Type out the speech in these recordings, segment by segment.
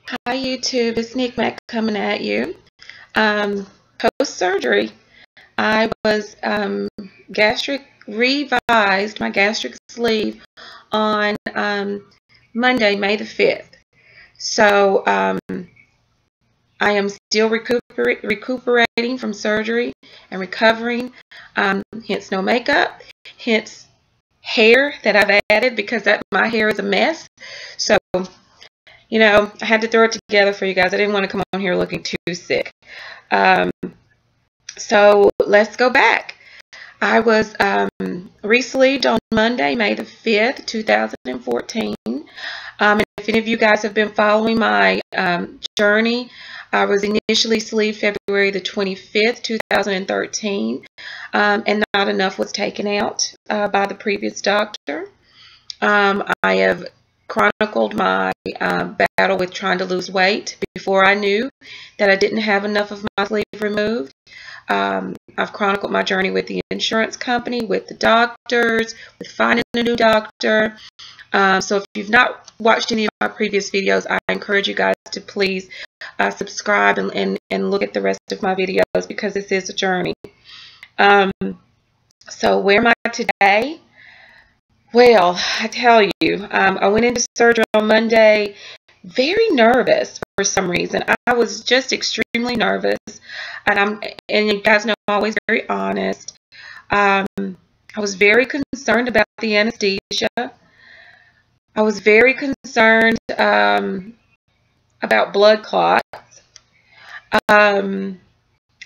Hi YouTube, it's Nick Mac coming at you. Post-surgery, I was revised my gastric sleeve on Monday, May the 5th. So I am still recuperating from surgery and recovering, hence no makeup, hence hair that I've added because my hair is a mess. So I had to throw it together for you guys. I didn't want to come on here looking too sick. So let's go back. I was re-sleeved on Monday, May the 5th, 2014. And if any of you guys have been following my journey, I was initially sleeved February the 25th, 2013, and not enough was taken out by the previous doctor. I have chronicled my battle with trying to lose weight before I knew that I didn't have enough of my sleeve removed. I've chronicled my journey with the insurance company, with the doctors, with finding a new doctor. So if you've not watched any of my previous videos, I encourage you guys to please subscribe and look at the rest of my videos because this is a journey. So where am I today? Well, I tell you, I went into surgery on Monday very nervous for some reason. I was just extremely nervous, and you guys know I'm always very honest. I was very concerned about the anesthesia. I was very concerned about blood clots. I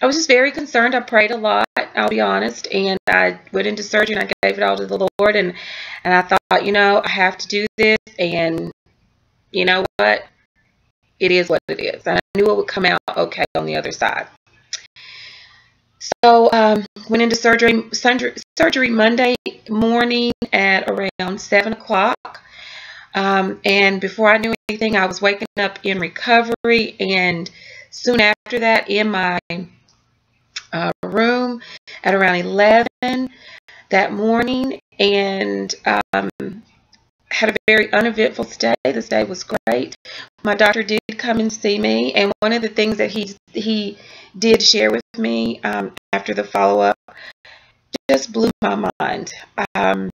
was just very concerned. I prayed a lot, I'll be honest, and I went into surgery and I gave it all to the Lord, and I thought, I have to do this, and you know what? It is what it is. And I knew it would come out okay on the other side. So went into surgery Monday morning at around 7 o'clock. And before I knew anything, I was waking up in recovery, and soon after that in my room at around 11 that morning, and had a very uneventful stay. The stay was great. My doctor did come and see me, and one of the things that he did share with me after the follow-up just blew my mind. And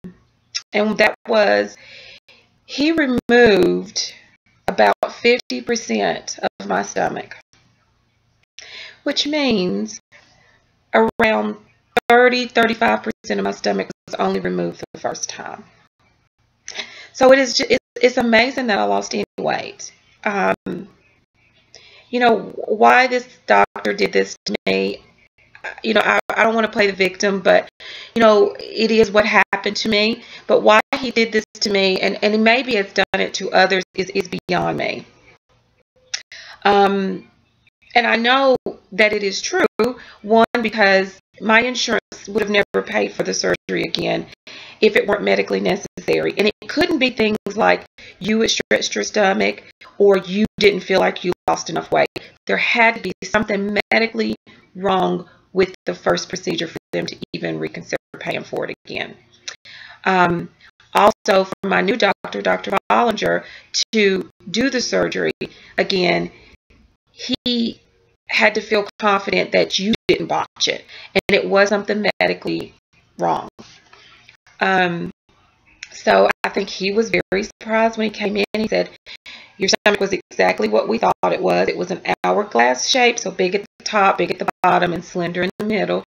that was, he removed about 50% of my stomach, which means around 30-35% of my stomach was only removed the first time. So it's amazing that I lost any weight. Why this doctor did this to me, I don't want to play the victim, but it is what happened to me. But why he did this to me, and maybe has done it to others, is beyond me. And I know that it is true. One, because my insurance would have never paid for the surgery again if it weren't medically necessary. And it couldn't be things like you had stretched your stomach or you didn't feel like you lost enough weight. There had to be something medically wrong with the first procedure for them to even reconsider paying for it again. Also, for my new doctor, Dr. Bollinger, to do the surgery again, he had to feel confident that you didn't botch it and it was something medically wrong. So I think he was very surprised when he came in. He said, your stomach was exactly what we thought it was. It was an hourglass shape, so big at the top, big at the bottom, and slender in the middle.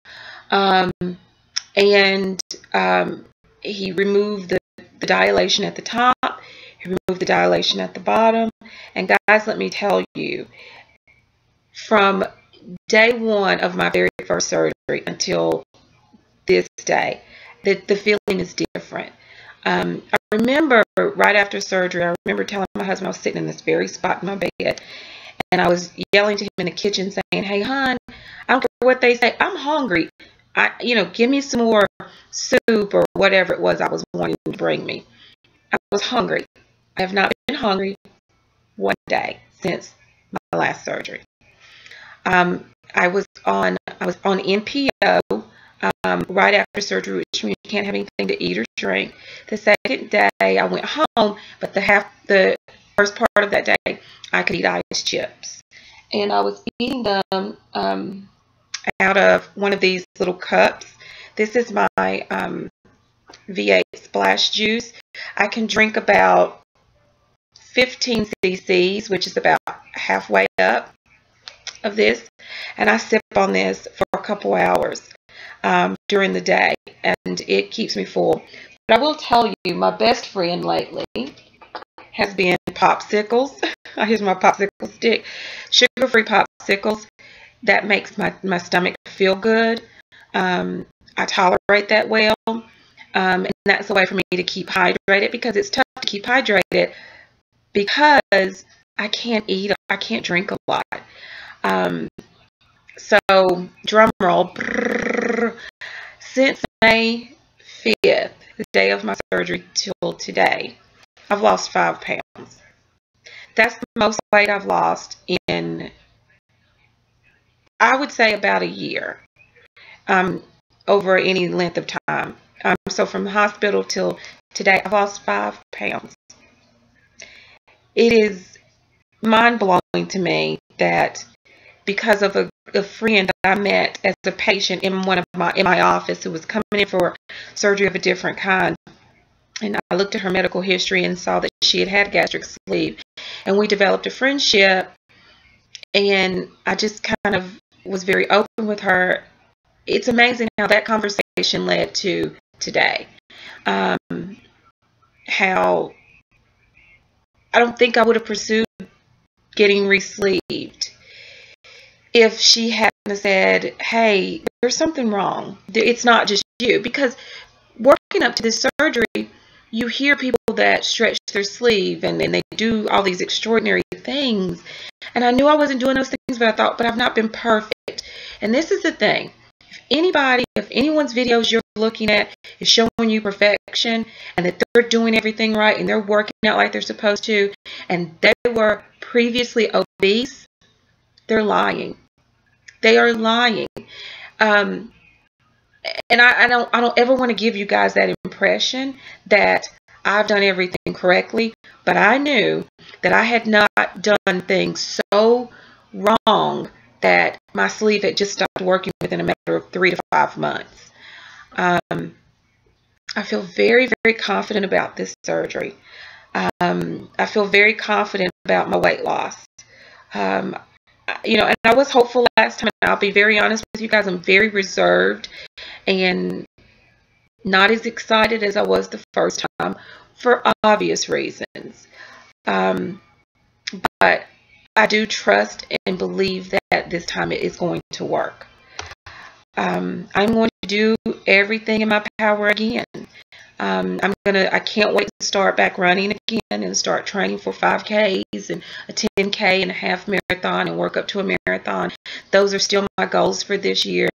He removed the dilation at the top. He removed the dilation at the bottom. And guys, let me tell you, from day one of my very first surgery until this day, the feeling is different. I remember right after surgery, I remember telling my husband I was sitting in this very spot in my bed, and I was yelling to him in the kitchen saying, hey, hon, I don't care what they say, I'm hungry. Give me some more soup or whatever it was I was wanting to bring me. I was hungry. I have not been hungry one day since my last surgery. I was on NPO right after surgery, which means you can't have anything to eat or drink. The second day I went home, but the first part of that day, I could eat ice chips. And I was eating them out of one of these little cups. This is my V8 Splash Juice. I can drink about 15 cc's, which is about halfway up of this, and I sip on this for a couple hours during the day, and it keeps me full. But I will tell you, my best friend lately has been popsicles. Here's my popsicle stick. Sugar-free popsicles. That makes my stomach feel good. I tolerate that well. And that's a way for me to keep hydrated, because it's tough to keep hydrated because I can't drink a lot. So, drum roll, since May 5th, the day of my surgery, till today, I've lost 5 pounds. That's the most weight I've lost in, I would say, about a year, over any length of time. So from the hospital till today, I've lost 5 pounds. It is mind-blowing to me that because of a friend that I met as a patient in my office, who was coming in for surgery of a different kind, and I looked at her medical history and saw that she had gastric sleeve, and we developed a friendship, and I just kind of was very open with her. It's amazing how that conversation led to today. How I don't think I would have pursued getting re-sleeved if she hadn't said, hey, there's something wrong. It's not just you. Because working up to this surgery, you hear people that stretch their sleeve and they do all these extraordinary things. And I knew I wasn't doing those things, but I thought, but I've not been perfect. And this is the thing. If anyone's videos you're looking at is showing you perfection and that they're doing everything right and they're working out like they're supposed to, and they were previously obese, they're lying. They are lying. And I don't ever want to give you guys that impression that I've done everything correctly, but I knew that I had not done things so wrong that my sleeve had just stopped working within a matter of 3 to 5 months. I feel very, very confident about this surgery. I feel very confident about my weight loss. And I was hopeful last time, and I'll be very honest with you guys, I'm very reserved and not as excited as I was the first time for obvious reasons. But I do trust and believe that this time it is going to work. I'm going to do everything in my power again. I can't wait to start back running again and start training for 5Ks and a 10K and a half marathon and work up to a marathon. Those are still my goals for this year.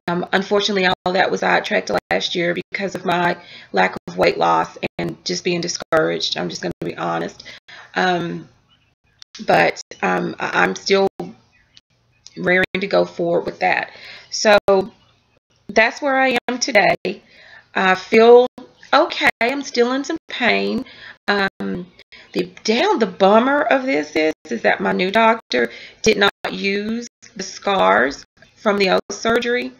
Unfortunately, all that was sidetracked last year because of my lack of weight loss and just being discouraged. I'm just going to be honest. But I'm still raring to go forward with that. So that's where I am today. I feel okay. I'm still in some pain. The bummer of this is that my new doctor did not use the scars from the old surgery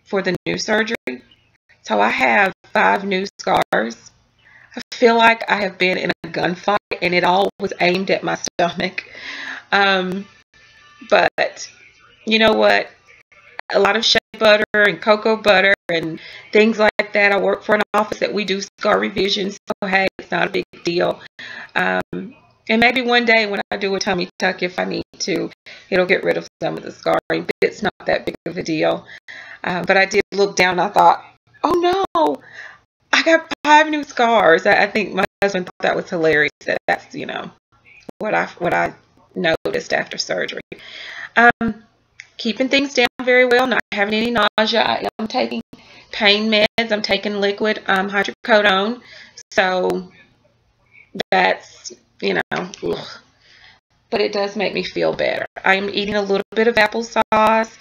for the new surgery. So I have 5 new scars. I feel like I have been in a gunfight and it all was aimed at my stomach. But you know what? A lot of shea butter and cocoa butter and things like that. I work for an office that we do scar revisions, so hey, it's not a big deal. And maybe one day when I do a tummy tuck, if I need to, it'll get rid of some of the scarring, but it's not that big of a deal. But I did look down and I thought, oh no, I got 5 new scars. I think my husband thought that was hilarious. That's, what I noticed after surgery. Keeping things down very well, not having any nausea. I am taking pain meds. I'm taking liquid hydrocodone. So that's, ugh. But it does make me feel better. I'm eating a little bit of applesauce,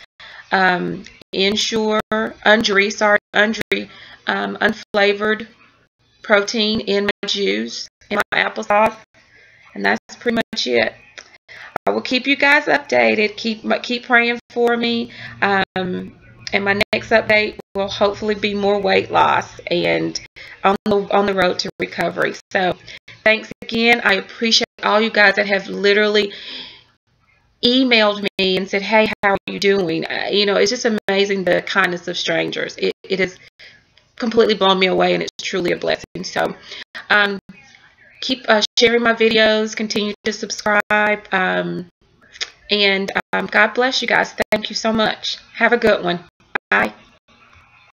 unflavored protein in my juice. and my applesauce, and that's pretty much it. I will keep you guys updated. Keep praying for me. And my next update will hopefully be more weight loss and on the road to recovery. So thanks again. I appreciate all you guys that have literally emailed me and said, hey, how are you doing? You know, it's just amazing, the kindness of strangers. It has completely blown me away, and it's truly a blessing. So keep sharing my videos, continue to subscribe, and God bless you guys. Thank you so much. Have a good one. Bye.